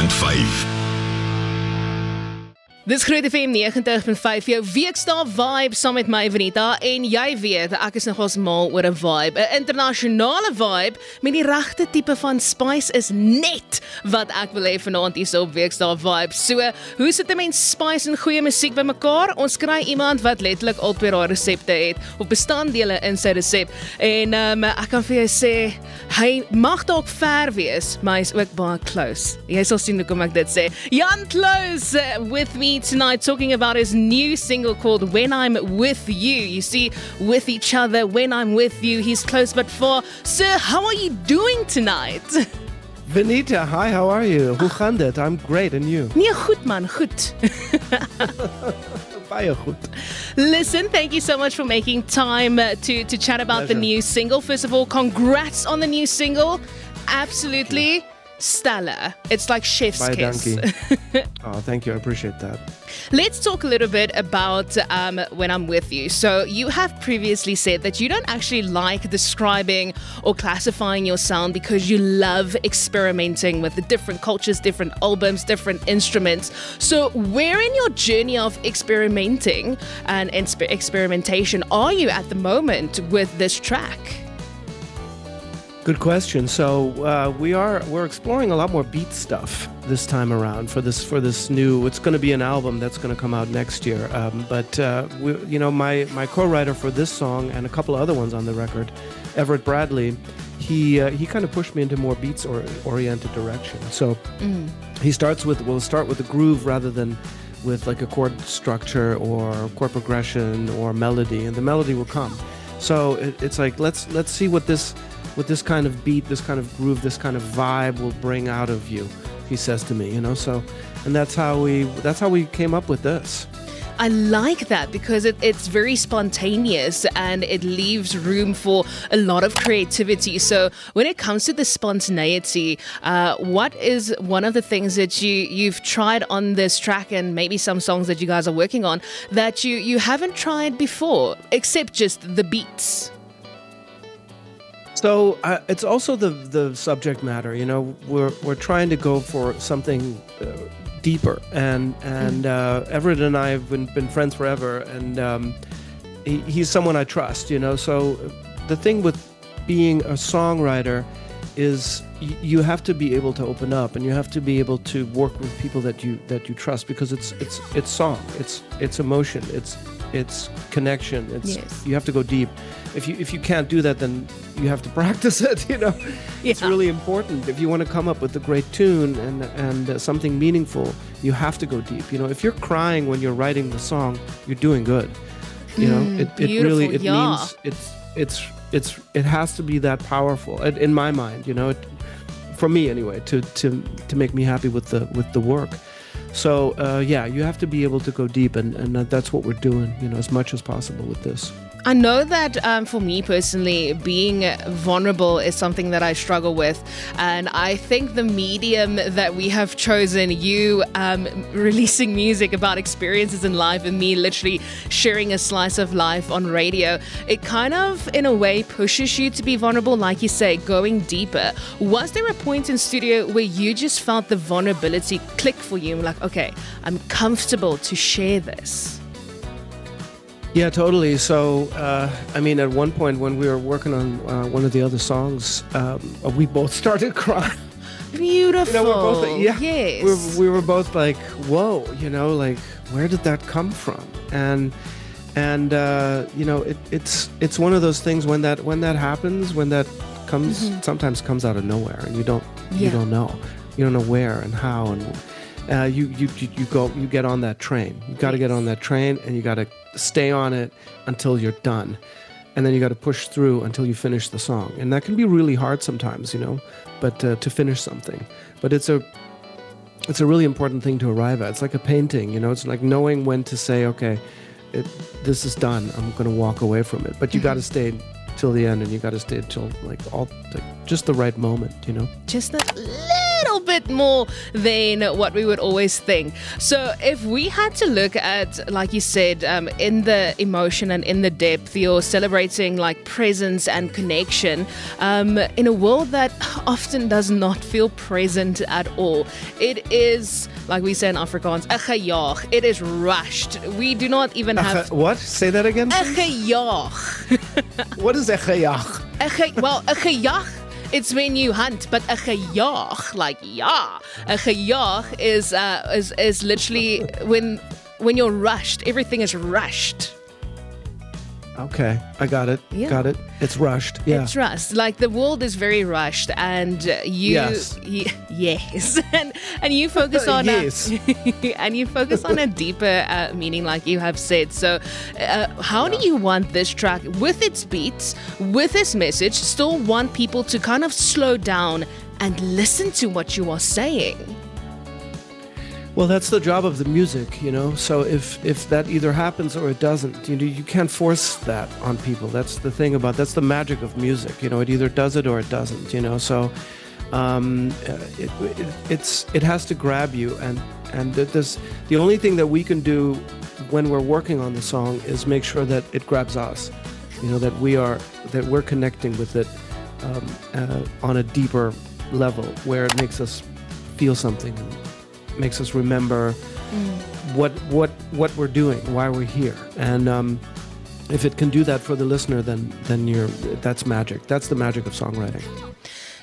90.5. Dis GROOTfm 90.5, jou weekdae vibe saam met my Venita, en jy weet, ek is nogals mal oor 'n vibe, 'n internasionale vibe met die regte tipe van spice is net wat ek wil hê vanaand hier op weekdae vibe. So, hoe sit 'n mens spice en goeie musiek bymekaar? Ons kry iemand wat letterlik al twee daai resepte het, of bestanddele in sy resep, en ek kan vir jou sê, hy mag dalk ver wees, maar hy is ook baie close. Jy sal sien hoekom ek dit sê. Jann Klose with me tonight, talking about his new single called When I'm With You. You see, with each other, when I'm with you, he's close but far. Sir, how are you doing tonight? Venita, hi, how are you? Hoe gaan dit? I'm great, and you? Nee, goed man, goed. Baie goed. Listen, thank you so much for making time to chat about the new single. First of all, congrats on the new single. Absolutely stellar. It's like chef's Bye, kiss. Oh, thank you. I appreciate that. Let's talk a little bit about When I'm With You. So you have previously said that you don't actually like describing or classifying your sound because you love experimenting with the different cultures, different albums, different instruments. So where in your journey of experimenting and experimentation are you at the moment with this track? Good question. So we're exploring a lot more beat stuff this time around for this new. It's going to be an album that's going to come out next year. But my co-writer for this song and a couple of other ones on the record, Everett Bradley, he kind of pushed me into more beats oriented direction. So we'll start with the groove rather than with like a chord structure or chord progression or melody, and the melody will come. So it's like let's see what this kind of beat, this kind of groove, this kind of vibe will bring out of you, he says to me, so, and that's how we came up with this. I like that because it's very spontaneous and it leaves room for a lot of creativity. So when it comes to the spontaneity, what is one of the things that you've tried on this track, and maybe some songs that you guys are working on, that you haven't tried before, except just the beats? So it's also the subject matter. We're trying to go for something deeper, and Everett and I have been friends forever, and he's someone I trust. So the thing with being a songwriter is you have to be able to open up, and you have to be able to work with people that you trust, because it's song, it's emotion, it's connection. Yes. You have to go deep. If you can't do that, then you have to practice it. It's really important. If you want to come up with a great tune and something meaningful, you have to go deep. If you're crying when you're writing the song, you're doing good. It really means it has to be that powerful in my mind. For me anyway, to make me happy with the work. So you have to be able to go deep, and that's what we're doing, as much as possible with this. I know that for me personally, being vulnerable is something that I struggle with, and I think the medium that we have chosen, you releasing music about experiences in life and me literally sharing a slice of life on radio, it kind of in a way pushes you to be vulnerable, like you say, going deeper. Was there a point in studio where you just felt the vulnerability click for you, like, okay, I'm comfortable to share this? Yeah, totally. So, at one point when we were working on one of the other songs, we both started crying. Beautiful. We're both, yes. We were both like, whoa, like, where did that come from? And it's one of those things when that happens, when that comes, sometimes comes out of nowhere, and you don't know where and how, and you get on that train. You got to get on that train, and you got to stay on it until you're done, and then you got to push through until you finish the song, and that can be really hard sometimes, but to finish something. But it's a really important thing to arrive at. It's like a painting, it's like knowing when to say, okay, this is done, I'm going to walk away from it, but you got to stay till the end, and you got to stay till just the right moment, just a little bit more than what we would always think. So if we had to look at, like you said, in the emotion and in the depth, you're celebrating like presence and connection in a world that often does not feel present at all. It is, like we say in Afrikaans, 'n gejaag. It is rushed. We do not even have... What? Say that again? 'n gejaag. What is 'n gejaag? Well, 'n gejaag, it's when you hunt, but 'n gejaag, like, yeah. 'n gejaag is literally when you're rushed. Everything is rushed. Okay, I got it. Yeah. Got it. It's rushed. Yeah. It's rushed. Like the world is very rushed, and Yes. yes, and you focus on Yes. and you focus on a deeper meaning, like you have said. So, how do you want this track, with its beats, with its message, still want people to kind of slow down and listen to what you are saying? Well, that's the job of the music, you know. So if that either happens or it doesn't, you can't force that on people. That's the thing that's the magic of music, you know. It either does it or it doesn't, you know. So it has to grab you, and the only thing that we can do when we're working on the song is make sure that it grabs us, you know, that we're connecting with it on a deeper level where it makes us feel something. Makes us remember what we're doing, why we're here, and if it can do that for the listener, then that's magic. That's the magic of songwriting.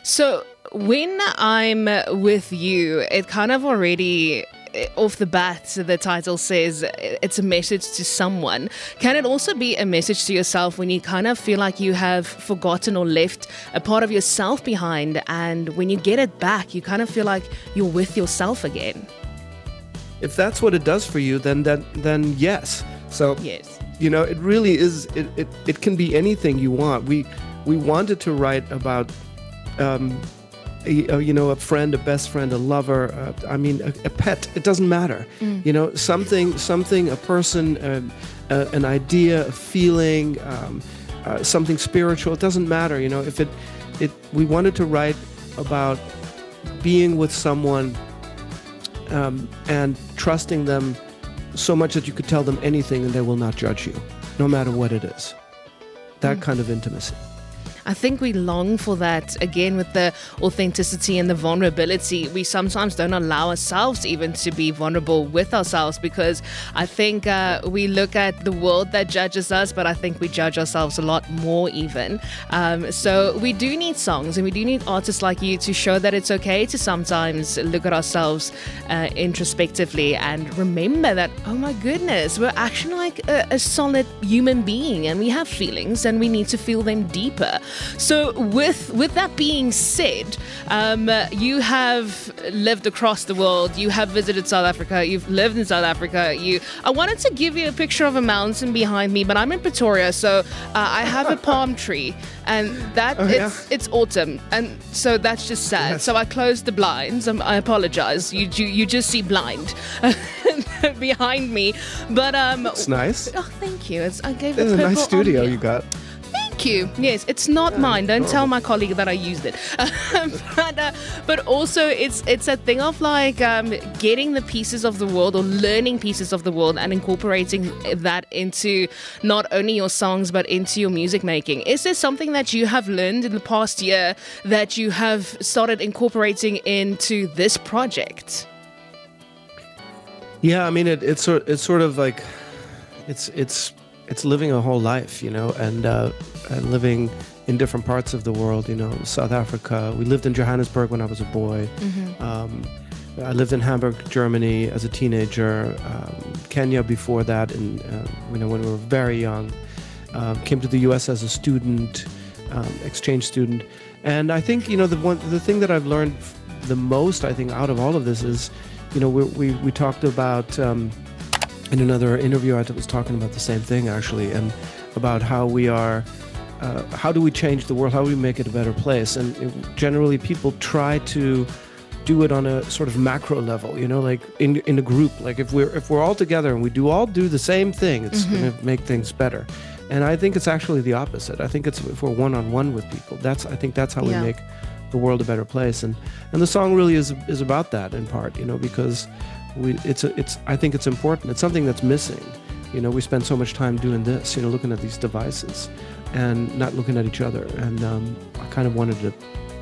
So when I'm with you, it kind of already, off the bat, the title says it's a message to someone. Can it also be a message to yourself when you kind of feel like you have forgotten or left a part of yourself behind, and when you get it back, you kind of feel like you're with yourself again? If that's what it does for you, then yes. So yes, you know, it really is. It can be anything you want. We wanted to write about. You know, a friend, a best friend, a lover, a pet, it doesn't matter. You know, something, a person, an idea, a feeling, something spiritual, it doesn't matter. You know, if we wanted to write about being with someone and trusting them so much that you could tell them anything and they will not judge you, no matter what it is. That kind of intimacy. I think we long for that, again, with the authenticity and the vulnerability. We sometimes don't allow ourselves even to be vulnerable with ourselves, because I think we look at the world that judges us, but I think we judge ourselves a lot more even. So we do need songs, and we do need artists like you to show that it's okay to sometimes look at ourselves introspectively and remember that, oh my goodness, we're actually like a solid human being, and we have feelings, and we need to feel them deeper. So with that being said, you have lived across the world. You have visited South Africa. You've lived in South Africa. I wanted to give you a picture of a mountain behind me, but I'm in Pretoria, so I have a palm tree, and it's autumn, and so that's just sad. Yes. So I closed the blinds. I apologize. You just see blind behind me, but it's nice. Oh, thank you. I gave it a nice studio you got. Thank you. Yes, it's not mine. Don't tell my colleague that I used it. But also, it's a thing of like getting the pieces of the world, or learning pieces of the world, and incorporating that into not only your songs but into your music making. Is there something that you have learned in the past year that you have started incorporating into this project? Yeah, I mean, it's sort of like it's living a whole life, you know, and living in different parts of the world, you know. South Africa, we lived in Johannesburg when I was a boy. I lived in Hamburg, Germany as a teenager. Kenya before that, and you know, when we were very young. Came to the U.S. as a student, exchange student, and I think, you know, the thing that I've learned the most, I think, out of all of this is, you know, we talked about. In another interview, I was talking about the same thing, actually, and about how how do we change the world? How do we make it a better place? And generally, people try to do it on a sort of macro level, you know, like in a group. Like if we're all together and we all do the same thing, it's going to make things better. And I think it's actually the opposite. I think it's if we're one-on-one with people. I think that's how we make the world a better place. And the song really is about that in part, because I think it's important. It's something that's missing. We spend so much time doing this, looking at these devices and not looking at each other. And I kind of wanted to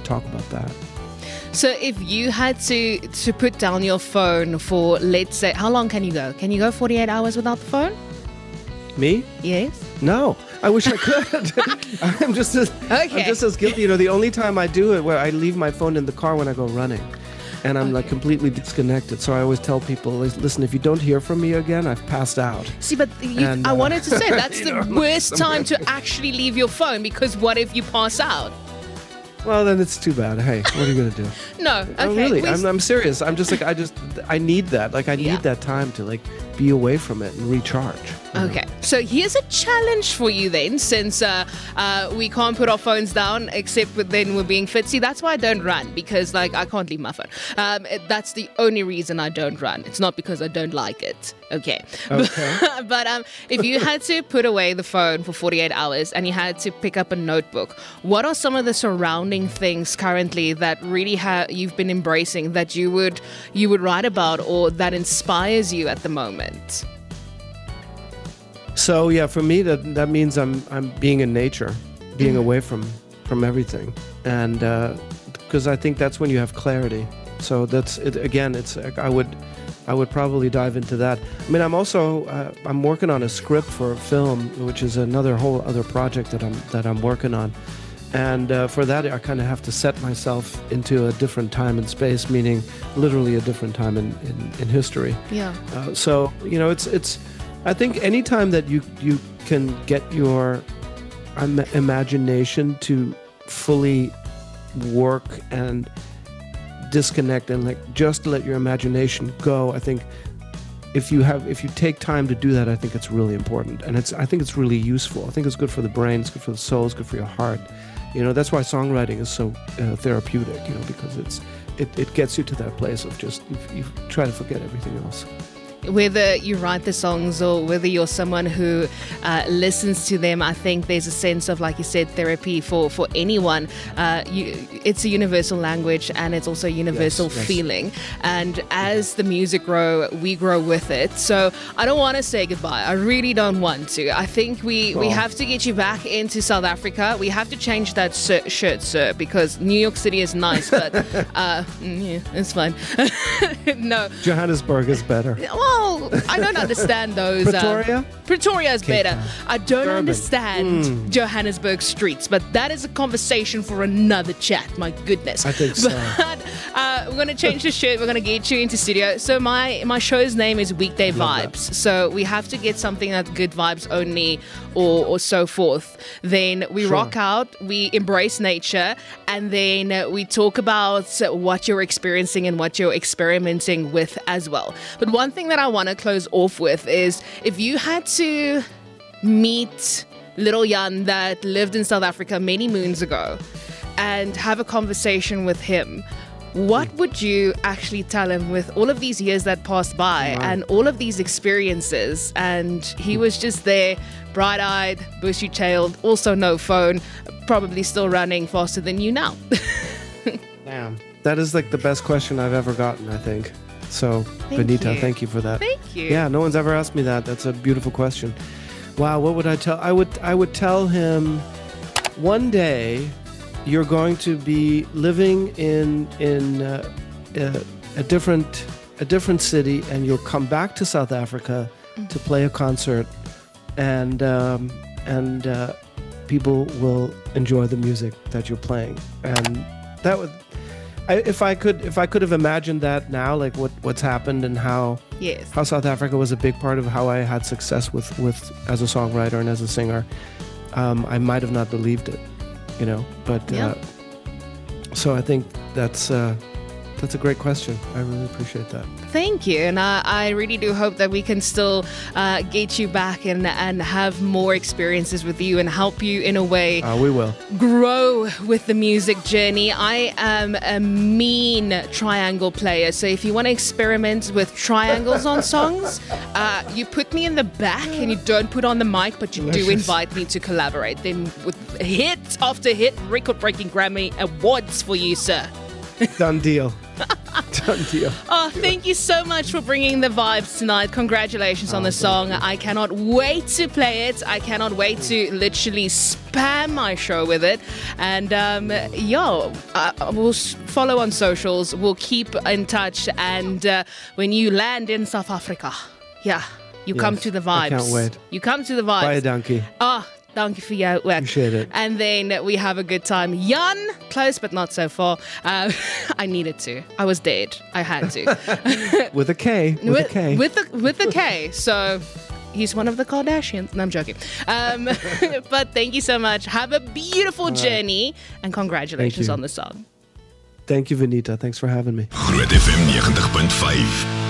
talk about that. So if you had to put down your phone for, let's say, how long can you go? Can you go 48 hours without the phone? Me? Yes. No, I wish I could. I'm just as guilty. The only time I do it, where I leave my phone in the car when I go running, and I'm like completely disconnected. So I always tell people, listen, if you don't hear from me again, I've passed out. See, but I wanted to say that's the worst time to actually leave your phone, because what if you pass out? Well, then it's too bad. Hey, what are you going to do? No, okay. No, really, I'm serious. I'm just like, I need that. Like, I need that time to like be away from it and recharge. Okay, so here's a challenge for you then, since we can't put our phones down except then we're being fit. See, that's why I don't run, because like I can't leave my phone. That's the only reason I don't run. It's not because I don't like it. Okay. But if you had to put away the phone for 48 hours and you had to pick up a notebook, what are some of the surrounding things currently that really you've been embracing that you would write about, or that inspires you at the moment? So yeah, for me that means I'm being in nature, being away from everything, and because I think that's when you have clarity. So that's it. Again, it's I would probably dive into that. I mean, I'm also I'm working on a script for a film, which is another whole other project that I'm working on, and for that I kind of have to set myself into a different time and space, meaning literally a different time in history. Yeah. So it's. I think anytime that you can get your imagination to fully work and disconnect and like just let your imagination go, I think if you take time to do that, I think it's really important, and I think it's really useful. I think it's good for the brain, it's good for the soul, it's good for your heart. That's why songwriting is so therapeutic. Because it gets you to that place of just you try to forget everything else. Whether you write the songs or whether you're someone who listens to them, I think there's a sense of, like you said, therapy for anyone. It's a universal language, and it's also a universal feeling. And as the music grow, we grow with it. So I don't want to say goodbye. I really don't want to. I think we have to get you back into South Africa. We have to change that shirt, sir, because New York City is nice, but it's fine. No. Johannesburg is better. Well, I don't understand those. Pretoria? Pretoria is better. Town. I don't understand Johannesburg streets, but that is a conversation for another chat. My goodness. I think so. But we're going to change the shirt. We're going to get you into studio. So my show's name is Weekday Vibes. So we have to get something that's good vibes only or so forth. Then we rock out, we embrace nature, and then we talk about what you're experiencing and what you're experimenting with as well. But one thing that I want to close off with is, if you had to meet little Jann that lived in South Africa many moons ago and have a conversation with him, what would you actually tell him with all of these years that passed by and all of these experiences? And he was just there, bright-eyed, bushy-tailed, also no phone, probably still running faster than you now. Damn. That is like the best question I've ever gotten, I think. So, Benita, thank you for that. Thank you. Yeah, no one's ever asked me that. That's a beautiful question. Wow, what would I tell? I would tell him, one day you're going to be living in a different city, and you'll come back to South Africa to play a concert, and people will enjoy the music that you're playing, and that would. If I could have imagined that now, like what's happened and how South Africa was a big part of how I had success with as a songwriter and as a singer, I might have not believed it, But so I think that's That's a great question. I really appreciate that. Thank you. And I really do hope that we can still get you back and have more experiences with you and help you in a way We will. grow with the music journey. I am a mean triangle player. So if you want to experiment with triangles on songs, you put me in the back and you don't put on the mic, but you do invite me to collaborate. Then with hit after hit, record-breaking Grammy awards for you, sir. Done deal. Done deal. Oh, thank you so much for bringing the vibes tonight. Congratulations on the song. I cannot wait to play it. I cannot wait to literally spam my show with it. And we'll follow on socials. We'll keep in touch. And when you land in South Africa, you come to the vibes. I can't wait. You come to the vibes. Bye, donkey. Dankie vir jou ook. Appreciate it. And then we have a good time. Jann, close but not so far. I needed to. I was dead. I had to. With a K. With a K. With a K. So he's one of the Kardashians. No, I'm joking. But thank you so much. Have a beautiful journey. And congratulations on the song. Thank you, Vanita. Thanks for having me. GROOTfm 90.5